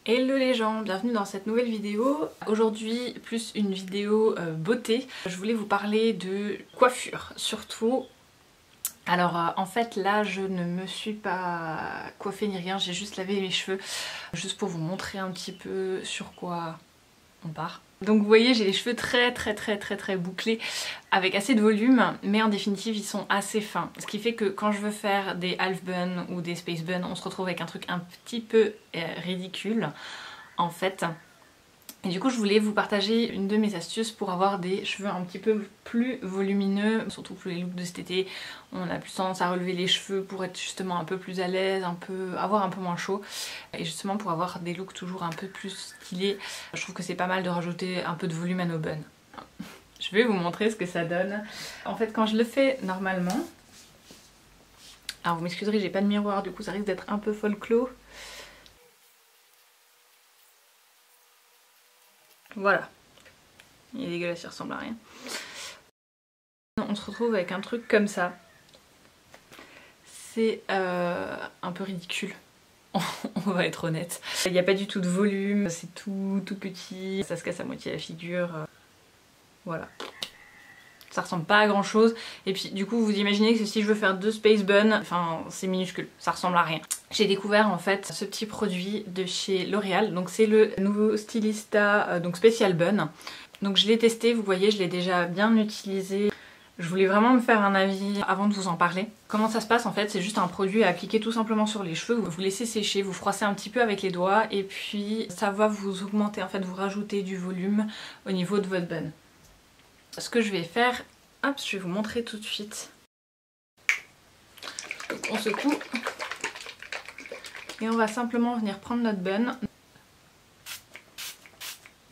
Hello les gens, bienvenue dans cette nouvelle vidéo. Aujourd'hui plus une vidéo beauté. Je voulais vous parler de coiffure surtout. Alors en fait là je ne me suis pas coiffée ni rien, j'ai juste lavé mes cheveux juste pour vous montrer un petit peu sur quoi on part. Donc vous voyez j'ai les cheveux très bouclés avec assez de volume, mais en définitive ils sont assez fins. Ce qui fait que quand je veux faire des half buns ou des space buns, on se retrouve avec un truc un petit peu ridicule en fait. Et du coup je voulais vous partager une de mes astuces pour avoir des cheveux un petit peu plus volumineux, surtout pour les looks de cet été. On a plus tendance à relever les cheveux pour être justement un peu plus à l'aise, avoir un peu moins chaud. Et justement pour avoir des looks toujours un peu plus stylés, je trouve que c'est pas mal de rajouter un peu de volume à nos buns. Je vais vous montrer ce que ça donne. En fait quand je le fais normalement, alors vous m'excuserez j'ai pas de miroir du coup ça risque d'être un peu folklore. Voilà. Il est dégueulasse, il ressemble à rien. On se retrouve avec un truc comme ça. C'est un peu ridicule. On va être honnête. Il n'y a pas du tout de volume, c'est tout petit. Ça se casse à moitié la figure. Voilà. Ça ressemble pas à grand chose. Et puis du coup vous imaginez que si je veux faire 2 space buns, enfin c'est minuscule, ça ressemble à rien. J'ai découvert en fait ce petit produit de chez L'Oréal. Donc c'est le nouveau Stylista donc Special Bun. Donc je l'ai testé, vous voyez je l'ai déjà bien utilisé. Je voulais vraiment me faire un avis avant de vous en parler. Comment ça se passe en fait, c'est juste un produit à appliquer tout simplement sur les cheveux. Vous laissez sécher, vous froissez un petit peu avec les doigts et puis ça va vous augmenter, en fait vous rajouter du volume au niveau de votre bun. Ce que je vais faire, hop, je vais vous montrer tout de suite. Donc on secoue et on va simplement venir prendre notre bun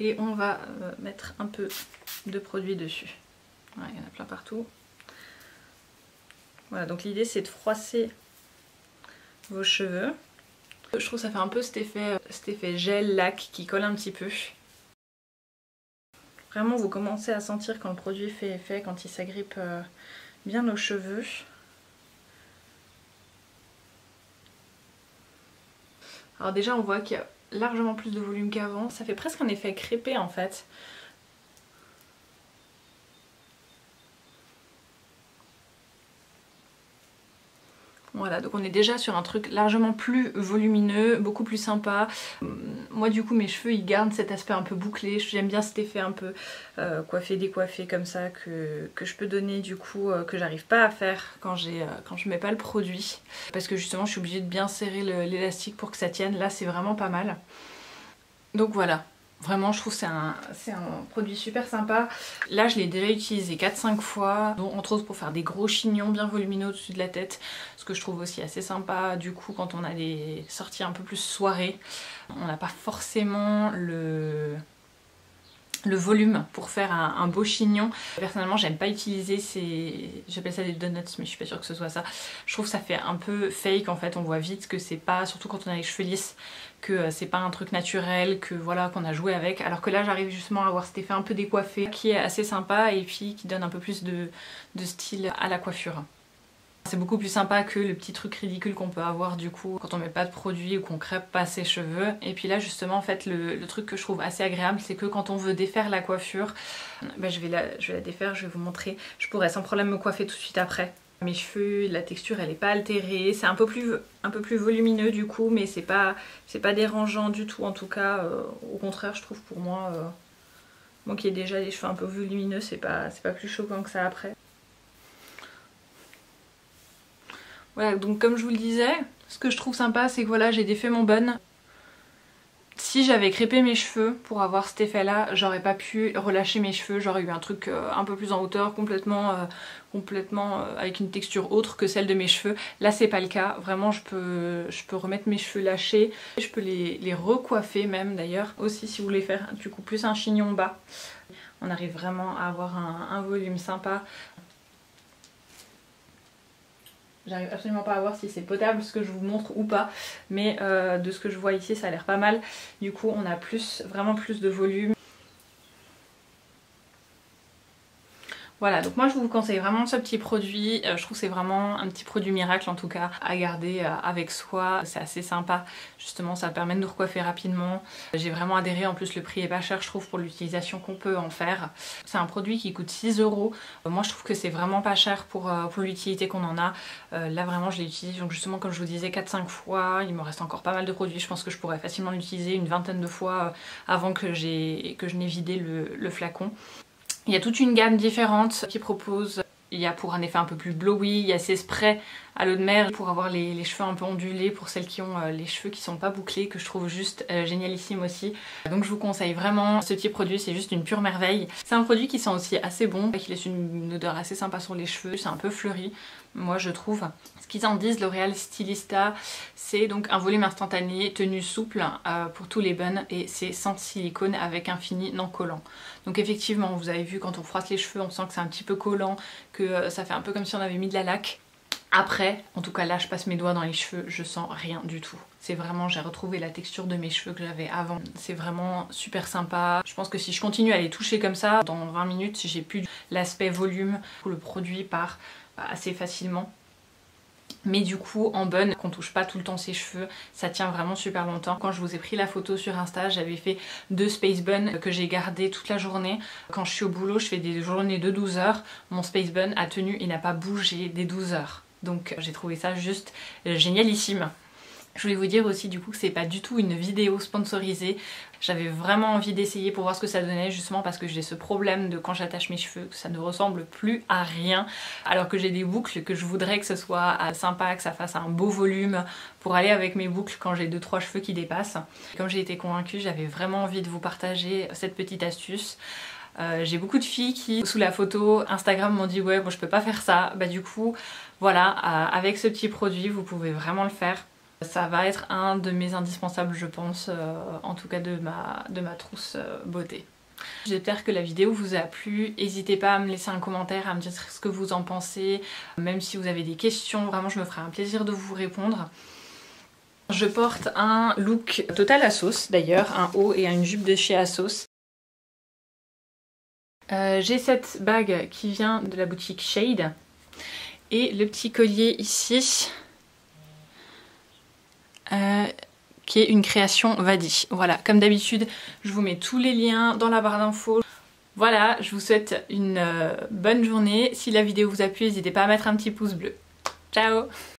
et on va mettre un peu de produit dessus. Voilà, il y en a plein partout. Voilà, donc l'idée c'est de froisser vos cheveux. Je trouve que ça fait un peu cet effet gel-lac qui colle un petit peu. Vraiment vous commencez à sentir quand le produit fait effet, quand il s'agrippe bien aux cheveux. Alors déjà on voit qu'il y a largement plus de volume qu'avant, ça fait presque un effet crêpé en fait. Voilà, donc on est déjà sur un truc largement plus volumineux, beaucoup plus sympa. Moi du coup mes cheveux ils gardent cet aspect un peu bouclé, j'aime bien cet effet un peu coiffé, décoiffé comme ça que je peux donner du coup, que j'arrive pas à faire quand je mets pas le produit. Parce que justement je suis obligée de bien serrer l'élastique pour que ça tienne, là c'est vraiment pas mal. Donc voilà. Vraiment je trouve que c'est un produit super sympa. Là je l'ai déjà utilisé 4-5 fois, donc, entre autres pour faire des gros chignons bien volumineux au-dessus de la tête. Ce que je trouve aussi assez sympa du coup quand on a des sorties un peu plus soirées. On n'a pas forcément le volume pour faire un beau chignon. Personnellement j'aime pas utiliser ces... j'appelle ça des donuts mais je suis pas sûre que ce soit ça. Je trouve que ça fait un peu fake en fait, on voit vite que c'est pas, surtout quand on a les cheveux lisses, que c'est pas un truc naturel, que voilà qu'on a joué avec. Alors que là j'arrive justement à avoir cet effet un peu décoiffé qui est assez sympa et puis qui donne un peu plus de style à la coiffure. C'est beaucoup plus sympa que le petit truc ridicule qu'on peut avoir du coup quand on met pas de produit ou qu'on crêpe pas ses cheveux. Et puis là justement en fait le truc que je trouve assez agréable c'est que quand on veut défaire la coiffure, bah, je vais la défaire, je vais vous montrer. Je pourrais sans problème me coiffer tout de suite après. Mes cheveux, la texture elle est pas altérée, c'est un peu plus volumineux du coup mais c'est pas dérangeant du tout en tout cas. Au contraire je trouve pour moi, moi qui ai déjà les cheveux un peu volumineux c'est pas plus choquant que ça après. Voilà, donc comme je vous le disais, ce que je trouve sympa c'est que voilà j'ai défait mon bun. Si j'avais crêpé mes cheveux pour avoir cet effet là, j'aurais pas pu relâcher mes cheveux, j'aurais eu un truc un peu plus en hauteur, complètement avec une texture autre que celle de mes cheveux. Là c'est pas le cas, vraiment je peux remettre mes cheveux lâchés, je peux les recoiffer même d'ailleurs. Aussi si vous voulez faire du coup plus un chignon bas, on arrive vraiment à avoir un volume sympa. J'arrive absolument pas à voir si c'est potable ce que je vous montre ou pas, mais de ce que je vois ici ça a l'air pas mal. Du coup on a vraiment plus de volume. Voilà, donc moi je vous conseille vraiment ce petit produit, je trouve que c'est vraiment un petit produit miracle en tout cas à garder avec soi, c'est assez sympa, justement ça permet de nous recoiffer rapidement. J'ai vraiment adhéré, en plus le prix est pas cher je trouve pour l'utilisation qu'on peut en faire. C'est un produit qui coûte 6 €, moi je trouve que c'est vraiment pas cher pour l'utilité qu'on en a. Là vraiment je l'ai utilisé, donc justement comme je vous disais 4-5 fois, il me reste encore pas mal de produits, je pense que je pourrais facilement l'utiliser une vingtaine de fois avant que je n'ai vidé le flacon. Il y a toute une gamme différente qui propose, il y a pour un effet un peu plus blowy, il y a ces sprays à l'eau de mer pour avoir les cheveux un peu ondulés, pour celles qui ont les cheveux qui sont pas bouclés, que je trouve juste génialissime aussi. Donc je vous conseille vraiment ce petit produit, c'est juste une pure merveille. C'est un produit qui sent aussi assez bon, qui laisse une odeur assez sympa sur les cheveux, c'est un peu fleuri, moi je trouve. Ce qu'ils en disent, L'Oréal Stylista, c'est donc un volume instantané, tenue souple pour tous les buns et c'est sans silicone avec un fini non collant. Donc effectivement, vous avez vu quand on froisse les cheveux, on sent que c'est un petit peu collant, que ça fait un peu comme si on avait mis de la laque. Après, en tout cas là je passe mes doigts dans les cheveux, je sens rien du tout. C'est vraiment, j'ai retrouvé la texture de mes cheveux que j'avais avant. C'est vraiment super sympa. Je pense que si je continue à les toucher comme ça, dans 20 minutes, si j'ai plus l'aspect volume, le produit part assez facilement. Mais du coup en bun, qu'on touche pas tout le temps ses cheveux, ça tient vraiment super longtemps. Quand je vous ai pris la photo sur Insta, j'avais fait 2 space buns que j'ai gardé toute la journée. Quand je suis au boulot, je fais des journées de 12 heures. Mon space bun a tenu et n'a pas bougé des 12 heures. Donc j'ai trouvé ça juste génialissime. Je voulais vous dire aussi du coup que c'est pas du tout une vidéo sponsorisée. J'avais vraiment envie d'essayer pour voir ce que ça donnait, justement parce que j'ai ce problème de quand j'attache mes cheveux, que ça ne ressemble plus à rien. Alors que j'ai des boucles que je voudrais que ce soit sympa, que ça fasse un beau volume pour aller avec mes boucles quand j'ai 2-3 cheveux qui dépassent. Comme j'ai été convaincue, j'avais vraiment envie de vous partager cette petite astuce. J'ai beaucoup de filles qui, sous la photo Instagram, m'ont dit ouais bon je peux pas faire ça. Bah du coup voilà, avec ce petit produit vous pouvez vraiment le faire. Ça va être un de mes indispensables je pense, en tout cas de ma trousse beauté. J'espère que la vidéo vous a plu, n'hésitez pas à me laisser un commentaire, à me dire ce que vous en pensez, même si vous avez des questions, vraiment je me ferai un plaisir de vous répondre. Je porte un look total ASOS d'ailleurs, un haut et une jupe de chez ASOS. J'ai cette bague qui vient de la boutique Shade et le petit collier ici qui est une création Vadi. Voilà, comme d'habitude je vous mets tous les liens dans la barre d'infos. Voilà, je vous souhaite une bonne journée. Si la vidéo vous a plu, n'hésitez pas à mettre un petit pouce bleu. Ciao!